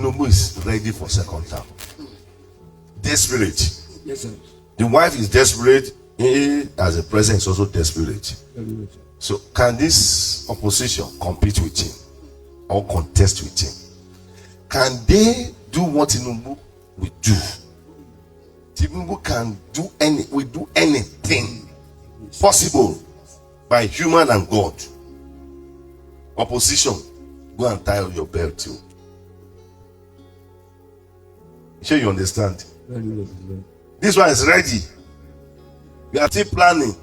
Tinubu is ready for second term. Desperate. Yes, sir. The wife is desperate. He, as a president, is also desperate. So, can this opposition compete with him or contest with him? Can they do what Tinubu will do? Tinubu can do anything possible by human and God. Opposition, go and tie your belt too. Sure, you understand? This one is ready. We are still planning.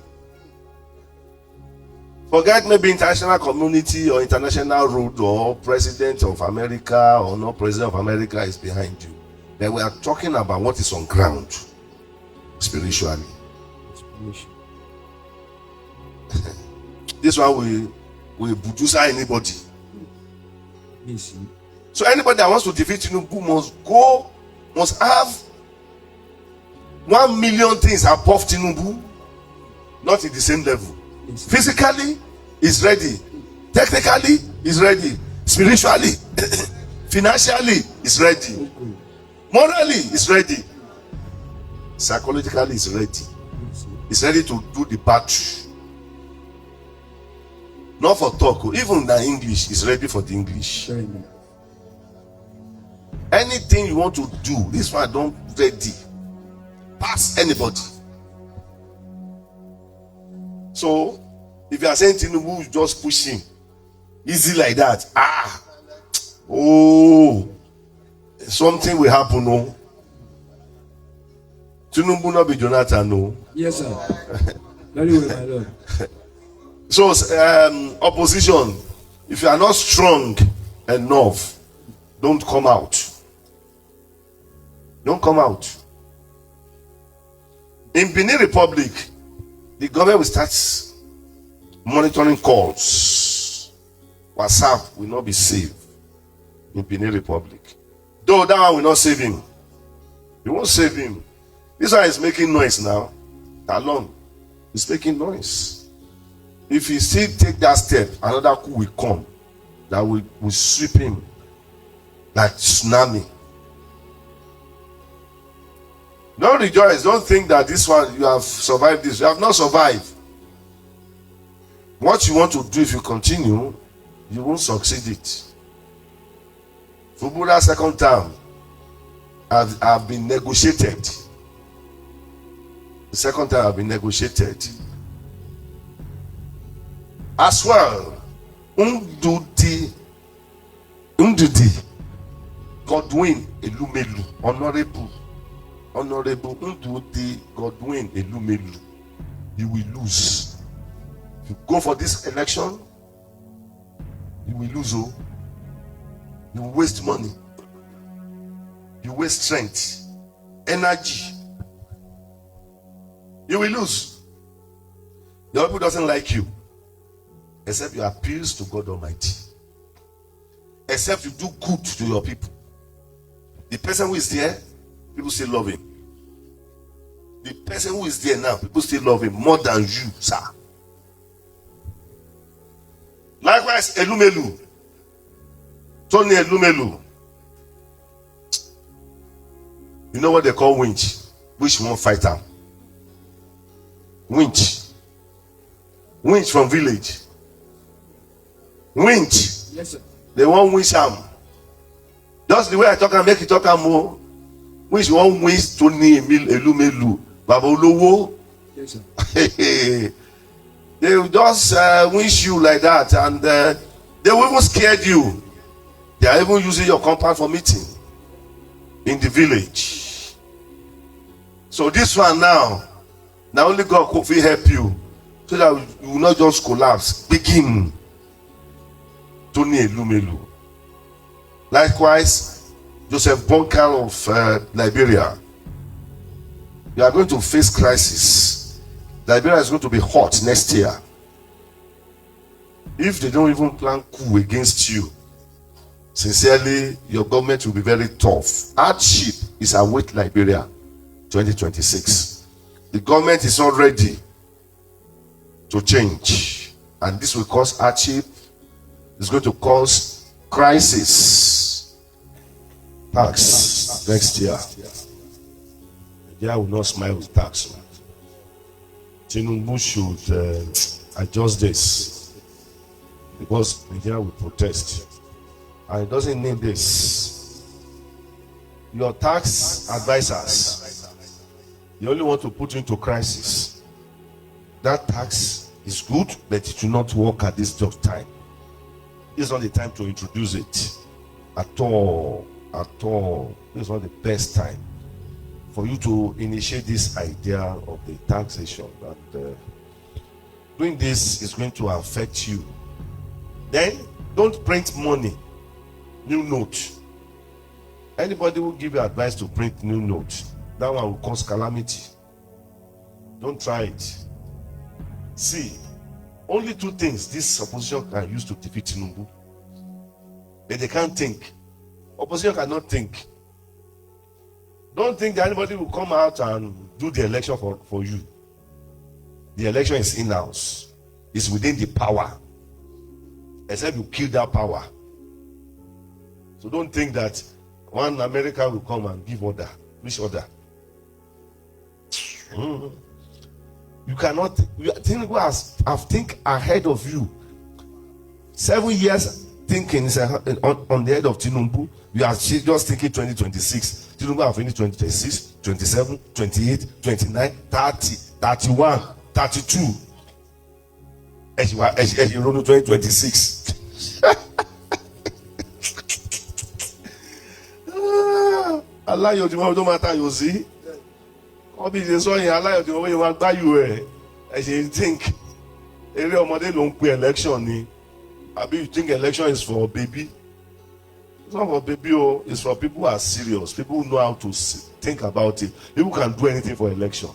Forget maybe international community or international road or president of America or no president of America is behind you. Then we are talking about what is on ground spiritually. This one will produce anybody. So anybody that wants to defeat Tinubu must have 1 million things above Tinubu, not in the same level. Physically, is ready. Technically, is ready. Spiritually, financially, is ready. Morally, is ready. Psychologically, is ready. Is ready to do the battle. Not for talk. Even the English is ready for the English. Anything you want to do, this one don't ready. Pass anybody. So, if you are saying Tinubu, just push him easy like that. Something will happen. No, Tinubu not be Jonathan. No. Yes, sir. Very well, my lord. So, opposition, if you are not strong enough, don't come out. Don't come out. In Benin Republic, the government will start monitoring calls. WhatsApp will not be safe in Benin Republic. Though that one will not save him. It won't save him. This one is making noise now. Alone. It's making noise. If he still take that step, another coup will come that will sweep him like tsunami. Don't rejoice. Don't think that this one, you have survived this. You have not survived. What you want to do, if you continue, you won't succeed it. Fubura's second term have been negotiated. The second time have been negotiated. As well, Ndudi Godwin Elumelu, Honorable Ndudi Godwin Elumelu, you will lose. If you go for this election, you will lose. Oh, you will waste money, you waste strength, energy. You will lose. Your people doesn't like you, except you appeals to God Almighty. Except you do good to your people. The person who is there, people still love him. The person who is there now, people still love him more than you, sir. Likewise, Elumelu. Tony Elumelu. You know what they call winch? Which one fighter? Winch. Winch from village. Winch. Yes, sir. They want winch him. Just the way I talk and make it talk more. Winch one winch Tony Elumelu. Baba Olowo. Yes, sir. They will just winch you like that, and they will even scare you. They are even using your compound for meeting in the village. So this one now only God could help you, so that you will not just collapse. Begin. Tony Elumelu. Likewise, Joseph Bonkal of Liberia. You are going to face crisis. Liberia is going to be hot next year. If they don't even plan coup against you, sincerely, your government will be very tough. Hardship is await Liberia 2026. The government is not ready to change, and this will cause hardship. It's going to cause crisis. tax next year. Nigeria will not smile with tax. Tinubu should adjust this because Nigeria will protest. And it doesn't need this. Your tax advisors, they only want to put you into crisis. That tax is good, but it will not work at this time. It's not the time to introduce it at all. At all. It's not the best time for you to initiate this idea of the taxation. That doing this is going to affect you. Then don't print money, new note. Anybody who give you advice to print new note, that one will cause calamity. Don't try it. See, only two things this opposition can use to defeat Tinubu. But they can't think. Opposition cannot think. Don't think that anybody will come out and do the election for you. The election is in-house. It's within the power. Except you kill that power. So don't think that one America will come and give order. Which order? You cannot. Tinubu has think ahead of you. 7 years thinking is on the head of Tinubu. You are just thinking 2026. Tinubu have finished 2026, 27, 28, 29, 30, 31, 32. As you run to 2026. Allah you don't matter, you see. Obi is saying Allah you when you want buy you as you think every ọmọdé ló ń pe election ni. Abi you think election is for a baby? It's not for baby, it's for people who are serious, people who know how to think about it. People can do anything for election.